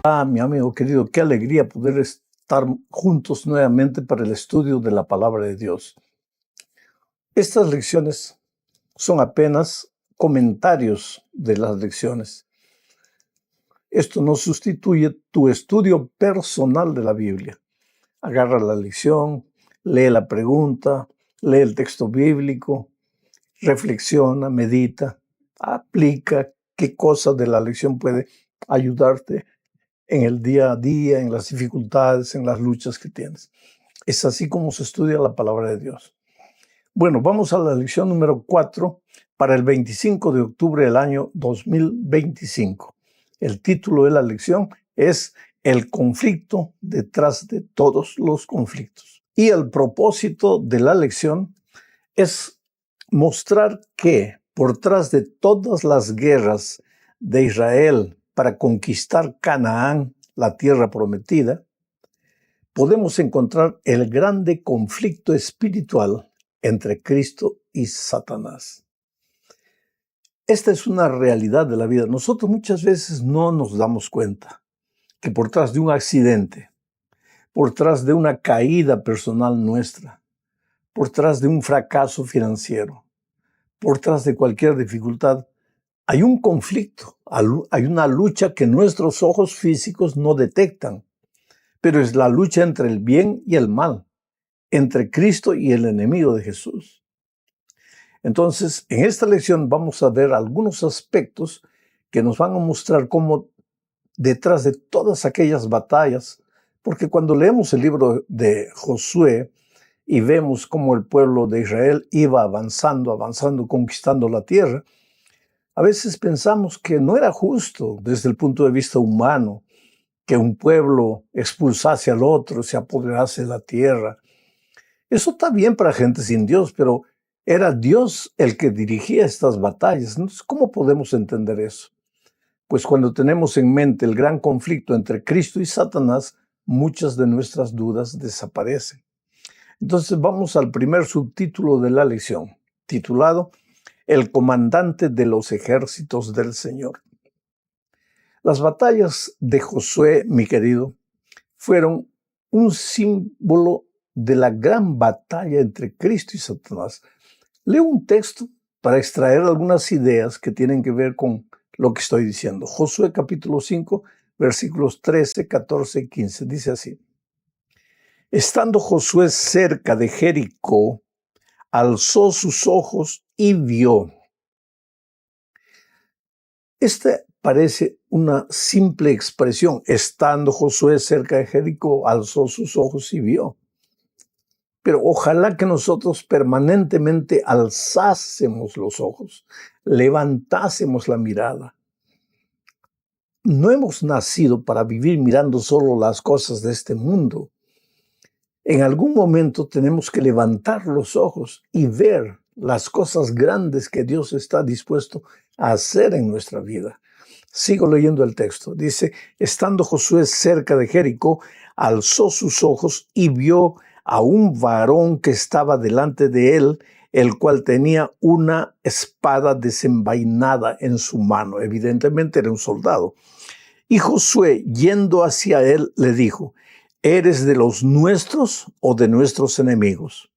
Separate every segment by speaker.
Speaker 1: Mi amigo querido, qué alegría poder estar juntos nuevamente para el estudio de la palabra de Dios. Estas lecciones son apenas comentarios de las lecciones. Esto no sustituye tu estudio personal de la Biblia. Agarra la lección, lee la pregunta, lee el texto bíblico, reflexiona, medita, aplica qué cosa de la lección puede ayudarte en el día a día, en las dificultades, en las luchas que tienes. Es así como se estudia la palabra de Dios. Bueno, vamos a la lección número 4 para el 25 de octubre del año 2025. El título de la lección es El conflicto detrás de todos los conflictos. Y el propósito de la lección es mostrar que por detrás de todas las guerras de Israel para conquistar Canaán, la tierra prometida, podemos encontrar el grande conflicto espiritual entre Cristo y Satanás. Esta es una realidad de la vida. Nosotros muchas veces no nos damos cuenta que por detrás de un accidente, por detrás de una caída personal nuestra, por detrás de un fracaso financiero, por detrás de cualquier dificultad, hay un conflicto, hay una lucha que nuestros ojos físicos no detectan, pero es la lucha entre el bien y el mal, entre Cristo y el enemigo de Jesús. Entonces, en esta lección vamos a ver algunos aspectos que nos van a mostrar cómo detrás de todas aquellas batallas, porque cuando leemos el libro de Josué y vemos cómo el pueblo de Israel iba avanzando, conquistando la tierra, a veces pensamos que no era justo desde el punto de vista humano que un pueblo expulsase al otro, se apoderase de la tierra. Eso está bien para gente sin Dios, pero era Dios el que dirigía estas batallas. Entonces, ¿cómo podemos entender eso? Pues cuando tenemos en mente el gran conflicto entre Cristo y Satanás, muchas de nuestras dudas desaparecen. Entonces vamos al primer subtítulo de la lección, titulado El comandante de los ejércitos del Señor. Las batallas de Josué, mi querido, fueron un símbolo de la gran batalla entre Cristo y Satanás. Leo un texto para extraer algunas ideas que tienen que ver con lo que estoy diciendo. Josué capítulo 5, versículos 13, 14 y 15. Dice así: Estando Josué cerca de Jericó, alzó sus ojos y vio. Esta parece una simple expresión. Estando Josué cerca de Jericó, alzó sus ojos y vio. Pero ojalá que nosotros permanentemente alzásemos los ojos, levantásemos la mirada. No hemos nacido para vivir mirando solo las cosas de este mundo. En algún momento tenemos que levantar los ojos y ver las cosas grandes que Dios está dispuesto a hacer en nuestra vida. Sigo leyendo el texto. Dice, estando Josué cerca de Jericó, alzó sus ojos y vio a un varón que estaba delante de él, el cual tenía una espada desenvainada en su mano. Evidentemente era un soldado. Y Josué, yendo hacia él, le dijo, ¿eres de los nuestros o de nuestros enemigos?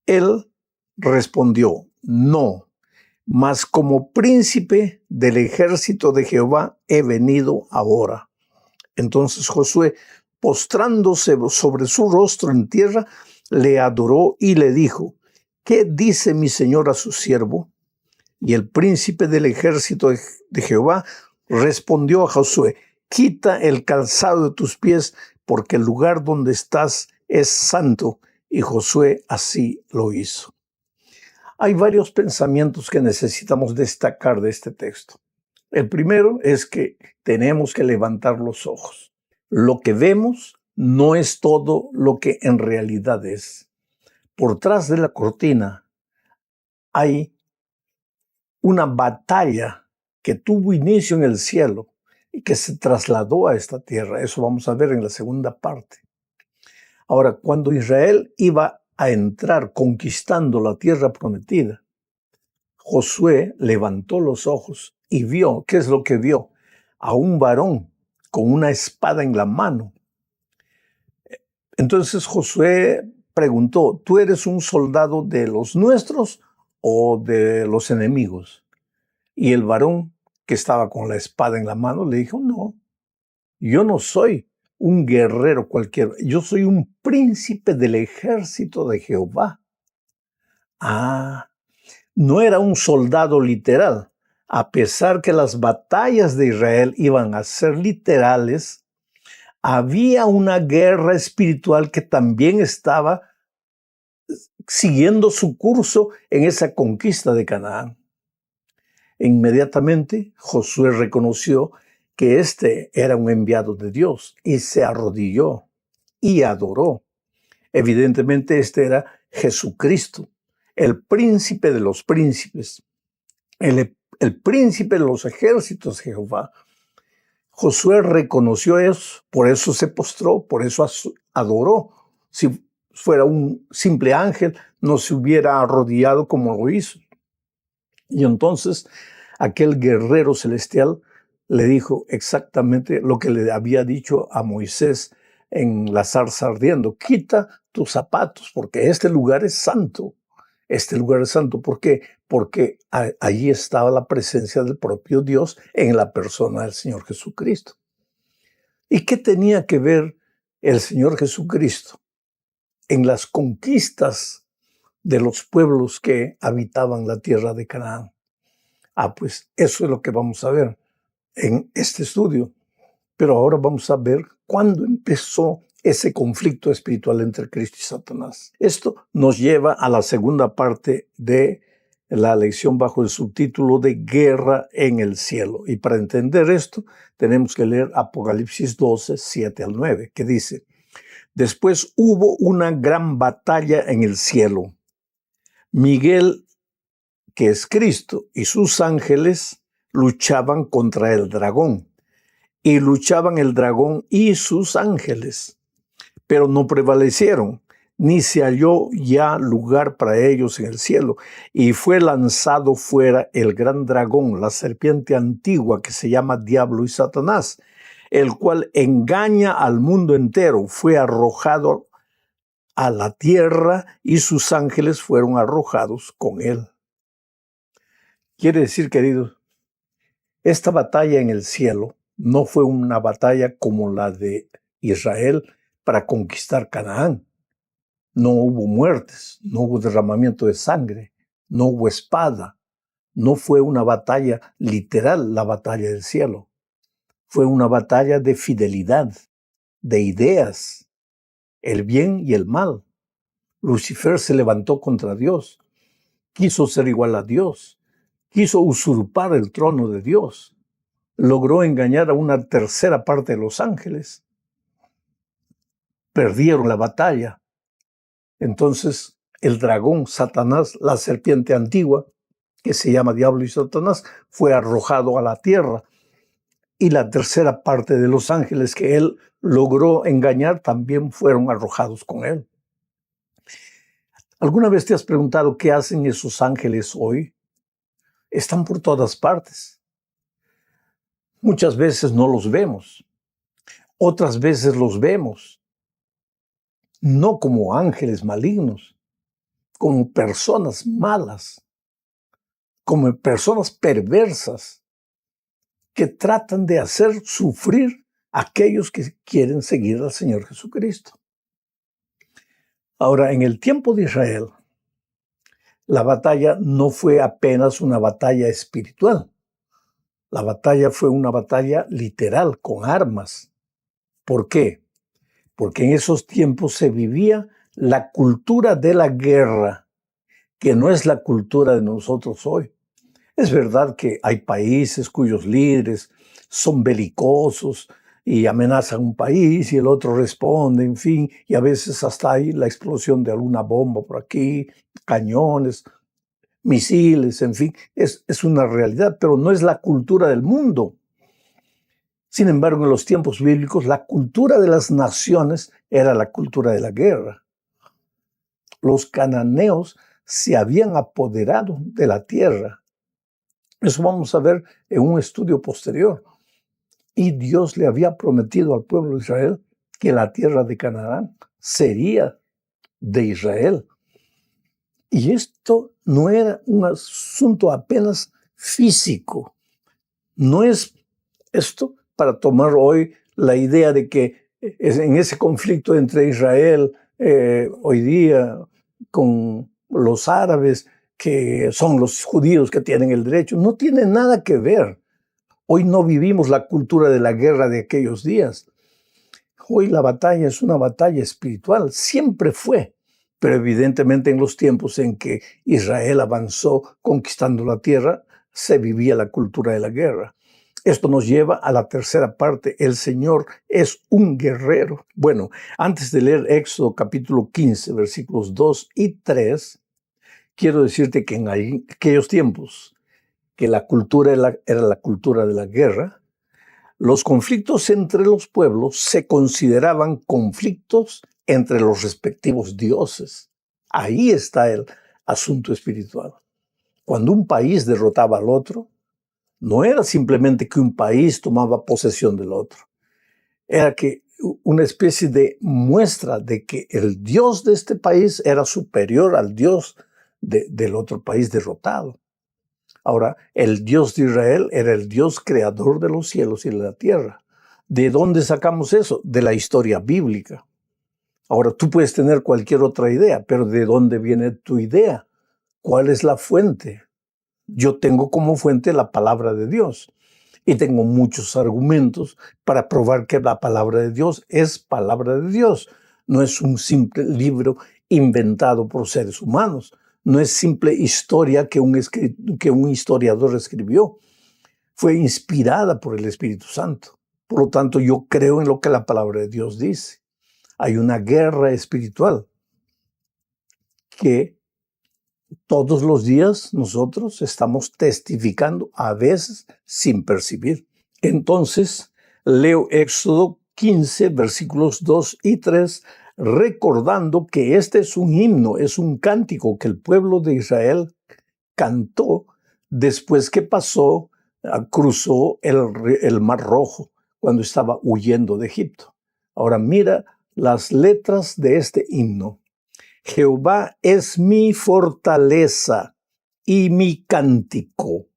Speaker 1: Él respondió, no, mas como príncipe del ejército de Jehová he venido ahora. Entonces Josué, postrándose sobre su rostro en tierra, le adoró y le dijo, ¿qué dice mi señor a su siervo? Y el príncipe del ejército de Jehová respondió a Josué, quita el calzado de tus pies, porque el lugar donde estás es santo. Y Josué así lo hizo. Hay varios pensamientos que necesitamos destacar de este texto. El primero es que tenemos que levantar los ojos. Lo que vemos no es todo lo que en realidad es. Por detrás de la cortina hay una batalla que tuvo inicio en el cielo y que se trasladó a esta tierra. Eso vamos a ver en la segunda parte. Ahora, cuando Israel iba a entrar conquistando la tierra prometida, Josué levantó los ojos y vio, ¿qué es lo que vio? A un varón con una espada en la mano. Entonces Josué preguntó, ¿tú eres un soldado de los nuestros o de los enemigos? Y el varón que estaba con la espada en la mano le dijo, no, yo no soy un guerrero cualquiera, yo soy un príncipe del ejército de Jehová. Ah, no era un soldado literal. A pesar que las batallas de Israel iban a ser literales, había una guerra espiritual que también estaba siguiendo su curso en esa conquista de Canaán. Inmediatamente Josué reconoció que este era un enviado de Dios y se arrodilló y adoró. Evidentemente este era Jesucristo, el príncipe de los príncipes, el príncipe de los ejércitos de Jehová. Josué reconoció eso, por eso se postró, por eso adoró. Si fuera un simple ángel, no se hubiera arrodillado como lo hizo. Y entonces aquel guerrero celestial le dijo exactamente lo que le había dicho a Moisés en la zarza ardiendo: quita tus zapatos, porque este lugar es santo. Este lugar es santo. ¿Por qué? Porque allí estaba la presencia del propio Dios en la persona del Señor Jesucristo. ¿Y qué tenía que ver el Señor Jesucristo en las conquistas de los pueblos que habitaban la tierra de Canaán? Pues eso es lo que vamos a ver en este estudio. Pero ahora vamos a ver cuándo empezó ese conflicto espiritual entre Cristo y Satanás. Esto nos lleva a la segunda parte de la lección bajo el subtítulo de Guerra en el cielo. Y para entender esto, tenemos que leer Apocalipsis 12, 7 al 9, que dice: después hubo una gran batalla en el cielo. Miguel, que es Cristo, y sus ángeles luchaban contra el dragón. Y luchaban el dragón y sus ángeles, pero no prevalecieron, ni se halló ya lugar para ellos en el cielo. Y fue lanzado fuera el gran dragón, la serpiente antigua que se llama Diablo y Satanás, el cual engaña al mundo entero. Fue arrojado a la tierra y sus ángeles fueron arrojados con él. Quiere decir, queridos, esta batalla en el cielo no fue una batalla como la de Israel para conquistar Canaán. No hubo muertes, no hubo derramamiento de sangre, no hubo espada. No fue una batalla literal, la batalla del cielo. Fue una batalla de fidelidad, de ideas, el bien y el mal. Lucifer se levantó contra Dios, quiso ser igual a Dios, quiso usurpar el trono de Dios. Logró engañar a una tercera parte de los ángeles. Perdieron la batalla. Entonces el dragón, Satanás, la serpiente antigua, que se llama Diablo y Satanás, fue arrojado a la tierra. Y la tercera parte de los ángeles que él logró engañar también fueron arrojados con él. ¿Alguna vez te has preguntado qué hacen esos ángeles hoy? Están por todas partes. Muchas veces no los vemos. Otras veces los vemos. No como ángeles malignos, como personas malas, como personas perversas que tratan de hacer sufrir a aquellos que quieren seguir al Señor Jesucristo. Ahora, en el tiempo de Israel, la batalla no fue apenas una batalla espiritual. La batalla fue una batalla literal, con armas. ¿Por qué? Porque en esos tiempos se vivía la cultura de la guerra, que no es la cultura de nosotros hoy. Es verdad que hay países cuyos líderes son belicosos y amenazan un país y el otro responde, en fin, y a veces hasta hay la explosión de alguna bomba por aquí, cañones, misiles, en fin, es una realidad, pero no es la cultura del mundo. Sin embargo, en los tiempos bíblicos, la cultura de las naciones era la cultura de la guerra. Los cananeos se habían apoderado de la tierra. Eso vamos a ver en un estudio posterior. Y Dios le había prometido al pueblo de Israel que la tierra de Canaán sería de Israel. Y esto no era un asunto apenas físico. No es esto para tomar hoy la idea de que en ese conflicto entre Israel hoy día con los árabes, que son los judíos que tienen el derecho, no tiene nada que ver. Hoy no vivimos la cultura de la guerra de aquellos días. Hoy la batalla es una batalla espiritual, siempre fue, pero evidentemente en los tiempos en que Israel avanzó conquistando la tierra, se vivía la cultura de la guerra. Esto nos lleva a la tercera parte. El Señor es un guerrero. Bueno, antes de leer Éxodo capítulo 15, versículos 2 y 3, quiero decirte que en aquellos tiempos, que la cultura era la cultura de la guerra, los conflictos entre los pueblos se consideraban conflictos entre los respectivos dioses. Ahí está el asunto espiritual. Cuando un país derrotaba al otro, no era simplemente que un país tomaba posesión del otro. Era que una especie de muestra de que el Dios de este país era superior al Dios del otro país derrotado. Ahora, el Dios de Israel era el Dios creador de los cielos y de la tierra. ¿De dónde sacamos eso? De la historia bíblica. Ahora, tú puedes tener cualquier otra idea, pero ¿de dónde viene tu idea? ¿Cuál es la fuente? Yo tengo como fuente la palabra de Dios y tengo muchos argumentos para probar que la palabra de Dios es palabra de Dios. No es un simple libro inventado por seres humanos. No es simple historia que un historiador escribió. Fue inspirada por el Espíritu Santo. Por lo tanto, yo creo en lo que la palabra de Dios dice. Hay una guerra espiritual que todos los días nosotros estamos testificando, a veces sin percibir. Entonces, leo Éxodo 15, versículos 2 y 3, recordando que este es un himno, es un cántico que el pueblo de Israel cantó después que cruzó el Mar Rojo, cuando estaba huyendo de Egipto. Ahora mira las letras de este himno. Jehová es mi fortaleza y mi cántico.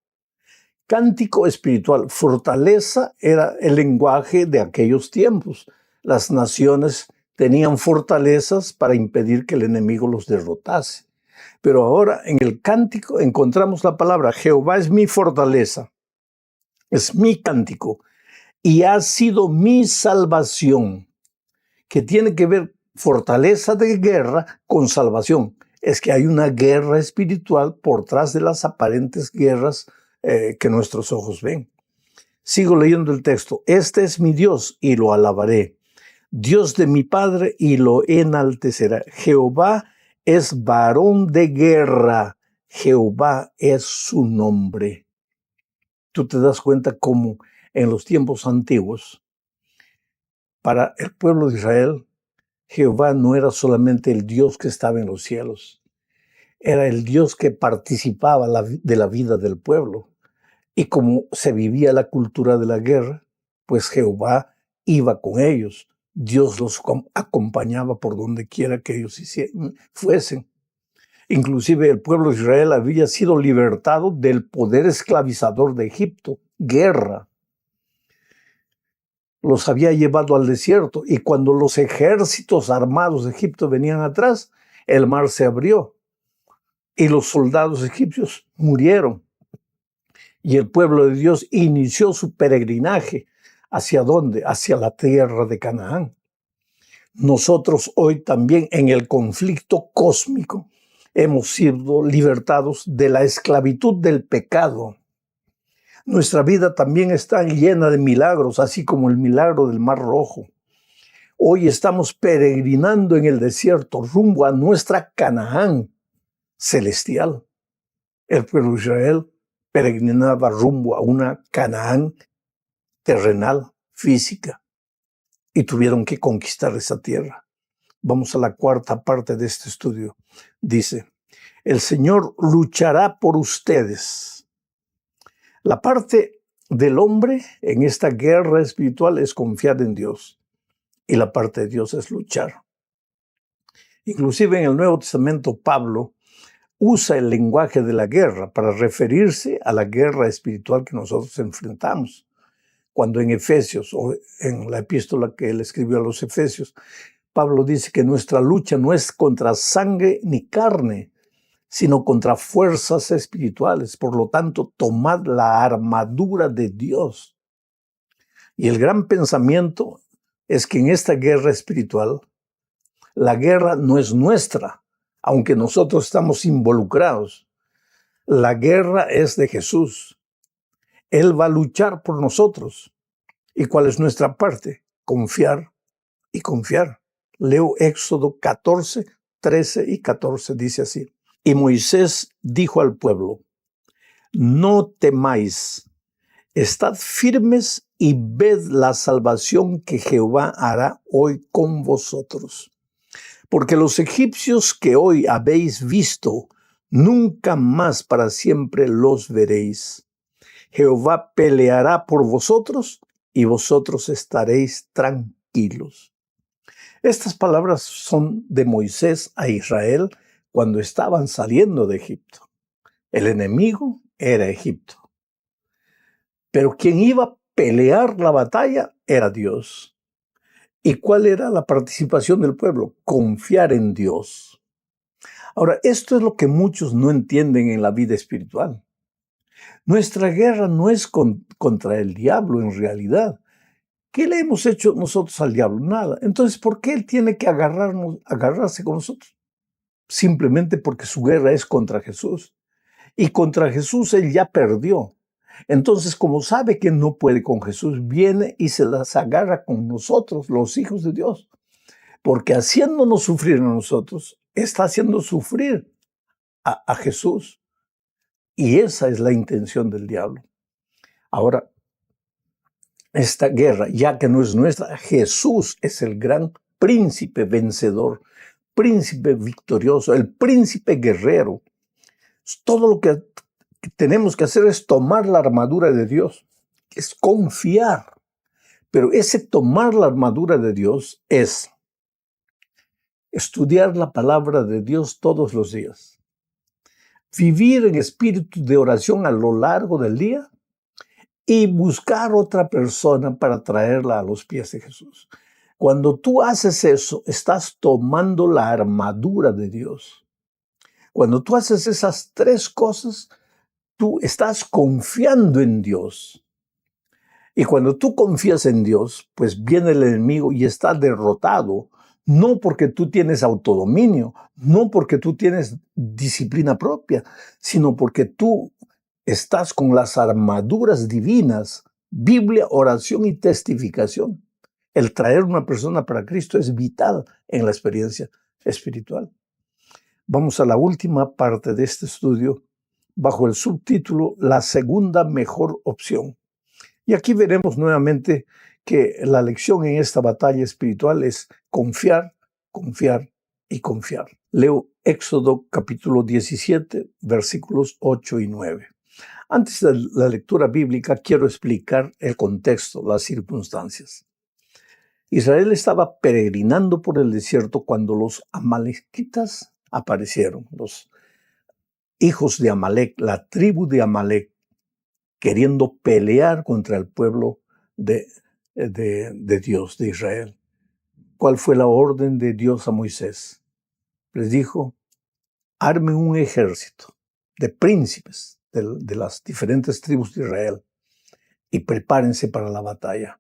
Speaker 1: Cántico espiritual. Fortaleza era el lenguaje de aquellos tiempos. Las naciones tenían fortalezas para impedir que el enemigo los derrotase. Pero ahora en el cántico encontramos la palabra Jehová es mi fortaleza, es mi cántico y ha sido mi salvación, que tiene que ver fortaleza de guerra con salvación. Es que hay una guerra espiritual por tras de las aparentes guerras que nuestros ojos ven. Sigo leyendo el texto. Este es mi Dios y lo alabaré. Dios de mi Padre y lo enaltecerá. Jehová es varón de guerra. Jehová es su nombre. Tú te das cuenta cómo en los tiempos antiguos, para el pueblo de Israel, Jehová no era solamente el Dios que estaba en los cielos, era el Dios que participaba de la vida del pueblo. Y como se vivía la cultura de la guerra, pues Jehová iba con ellos. Dios los acompañaba por donde quiera que ellos fuesen. Inclusive el pueblo de Israel había sido libertado del poder esclavizador de Egipto, guerra. Los había llevado al desierto y cuando los ejércitos armados de Egipto venían atrás, el mar se abrió y los soldados egipcios murieron. Y el pueblo de Dios inició su peregrinaje. ¿Hacia dónde? Hacia la tierra de Canaán. Nosotros hoy también en el conflicto cósmico hemos sido libertados de la esclavitud del pecado. Nuestra vida también está llena de milagros, así como el milagro del Mar Rojo. Hoy estamos peregrinando en el desierto rumbo a nuestra Canaán celestial. El pueblo de Israel peregrinaba rumbo a una Canaán terrenal, física, y tuvieron que conquistar esa tierra. Vamos a la cuarta parte de este estudio. Dice, el Señor luchará por ustedes. La parte del hombre en esta guerra espiritual es confiar en Dios y la parte de Dios es luchar. Inclusive en el Nuevo Testamento Pablo usa el lenguaje de la guerra para referirse a la guerra espiritual que nosotros enfrentamos. Cuando en Efesios, o en la epístola que él escribió a los Efesios, Pablo dice que nuestra lucha no es contra sangre ni carne, sino contra fuerzas espirituales. Por lo tanto, tomad la armadura de Dios. Y el gran pensamiento es que en esta guerra espiritual, la guerra no es nuestra, aunque nosotros estamos involucrados. La guerra es de Jesús. Él va a luchar por nosotros. ¿Y cuál es nuestra parte? Confiar y confiar. Leo Éxodo 14, 13 y 14, dice así. Y Moisés dijo al pueblo, no temáis, estad firmes y ved la salvación que Jehová hará hoy con vosotros. Porque los egipcios que hoy habéis visto, nunca más para siempre los veréis. Jehová peleará por vosotros y vosotros estaréis tranquilos. Estas palabras son de Moisés a Israel cuando estaban saliendo de Egipto. El enemigo era Egipto. Pero quien iba a pelear la batalla era Dios. ¿Y cuál era la participación del pueblo? Confiar en Dios. Ahora, esto es lo que muchos no entienden en la vida espiritual. Nuestra guerra no es contra el diablo en realidad. ¿Qué le hemos hecho nosotros al diablo? Nada. Entonces, ¿por qué él tiene que agarrarse con nosotros? Simplemente porque su guerra es contra Jesús. Y contra Jesús él ya perdió. Entonces, como sabe que no puede con Jesús, viene y se las agarra con nosotros, los hijos de Dios. Porque haciéndonos sufrir a nosotros, está haciendo sufrir a Jesús. Y esa es la intención del diablo. Ahora, esta guerra, ya que no es nuestra, Jesús es el gran príncipe vencedor, príncipe victorioso, el príncipe guerrero. Todo lo que tenemos que hacer es tomar la armadura de Dios, es confiar. Pero ese tomar la armadura de Dios es estudiar la palabra de Dios todos los días, vivir en espíritu de oración a lo largo del día y buscar otra persona para traerla a los pies de Jesús. Cuando tú haces eso, estás tomando la armadura de Dios. Cuando tú haces esas tres cosas, tú estás confiando en Dios. Y cuando tú confías en Dios, pues viene el enemigo y está derrotado, no porque tú tienes autodominio, no porque tú tienes disciplina propia, sino porque tú estás con las armaduras divinas, Biblia, oración y testificación. El traer una persona para Cristo es vital en la experiencia espiritual. Vamos a la última parte de este estudio bajo el subtítulo La segunda mejor opción. Y aquí veremos nuevamente que la lección en esta batalla espiritual es confiar, confiar y confiar. Leo Éxodo capítulo 17, versículos 8 y 9. Antes de la lectura bíblica, quiero explicar el contexto, las circunstancias. Israel estaba peregrinando por el desierto cuando los amalequitas aparecieron, los hijos de Amalek, la tribu de Amalek, queriendo pelear contra el pueblo de Dios, de Israel. ¿Cuál fue la orden de Dios a Moisés? Les dijo, armen un ejército de príncipes de las diferentes tribus de Israel y prepárense para la batalla.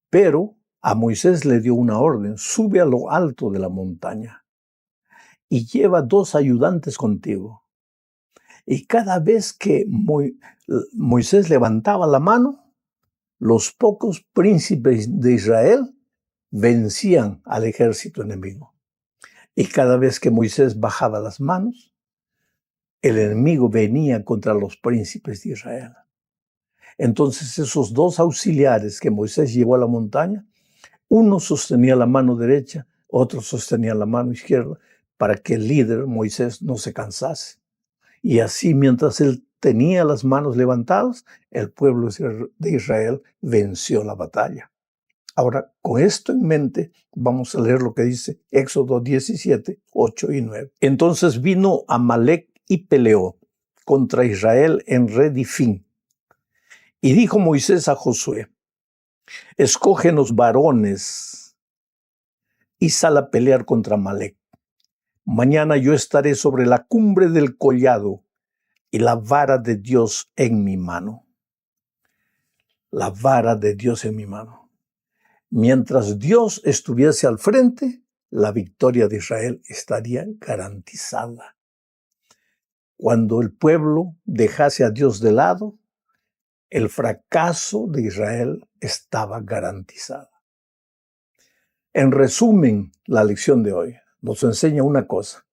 Speaker 1: Pero a Moisés le dio una orden, sube a lo alto de la montaña y lleva 2 ayudantes contigo. Y cada vez que Moisés levantaba la mano, los pocos príncipes de Israel vencían al ejército enemigo. Y cada vez que Moisés bajaba las manos, el enemigo venía contra los príncipes de Israel. Entonces esos 2 auxiliares que Moisés llevó a la montaña, uno sostenía la mano derecha, otro sostenía la mano izquierda, para que el líder Moisés no se cansase. Y así, mientras él tenía las manos levantadas, el pueblo de Israel venció la batalla. Ahora, con esto en mente, vamos a leer lo que dice Éxodo 17, 8 y 9. Entonces vino Amalec y peleó contra Israel en Redifín. Y dijo Moisés a Josué: escógenos varones y sal a pelear contra Amalec. Mañana yo estaré sobre la cumbre del collado y la vara de Dios en mi mano. La vara de Dios en mi mano. Mientras Dios estuviese al frente, la victoria de Israel estaría garantizada. Cuando el pueblo dejase a Dios de lado, el fracaso de Israel estaba garantizado. En resumen, la lección de hoy nos enseña una cosa: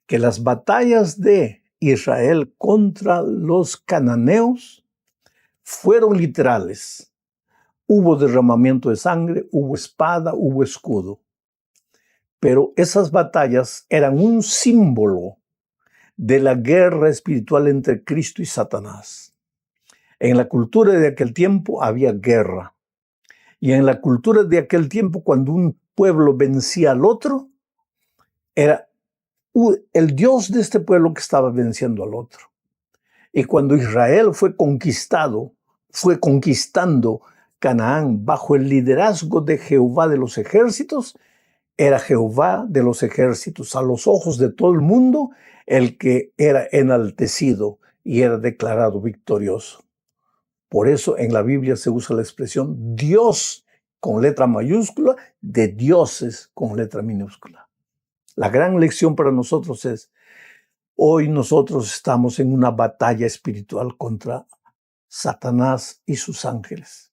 Speaker 1: que las batallas de Israel contra los cananeos fueron literales. Hubo derramamiento de sangre, hubo espada, hubo escudo. Pero esas batallas eran un símbolo de la guerra espiritual entre Cristo y Satanás. En la cultura de aquel tiempo había guerra. Y en la cultura de aquel tiempo, cuando un pueblo vencía al otro, era el Dios de este pueblo que estaba venciendo al otro. Y cuando Israel fue conquistando Canaán bajo el liderazgo de Jehová de los ejércitos, era Jehová de los ejércitos a los ojos de todo el mundo el que era enaltecido y era declarado victorioso. Por eso en la Biblia se usa la expresión Dios con letra mayúscula de dioses con letra minúscula. La gran lección para nosotros es: hoy nosotros estamos en una batalla espiritual contra Satanás y sus ángeles.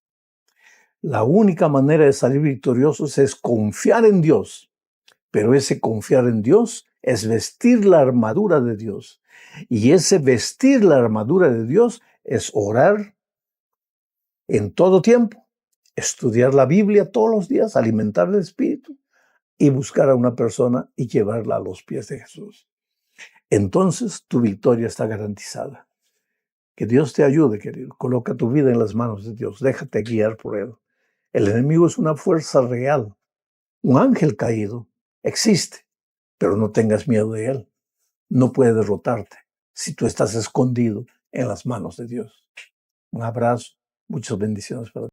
Speaker 1: La única manera de salir victoriosos es confiar en Dios, pero ese confiar en Dios es vestir la armadura de Dios. Y ese vestir la armadura de Dios es orar en todo tiempo, estudiar la Biblia todos los días, alimentar el espíritu y buscar a una persona y llevarla a los pies de Jesús. Entonces tu victoria está garantizada. Que Dios te ayude, querido. Coloca tu vida en las manos de Dios. Déjate guiar por Él. El enemigo es una fuerza real. Un ángel caído existe, pero no tengas miedo de él. No puede derrotarte si tú estás escondido en las manos de Dios. Un abrazo. Muchas bendiciones para ti.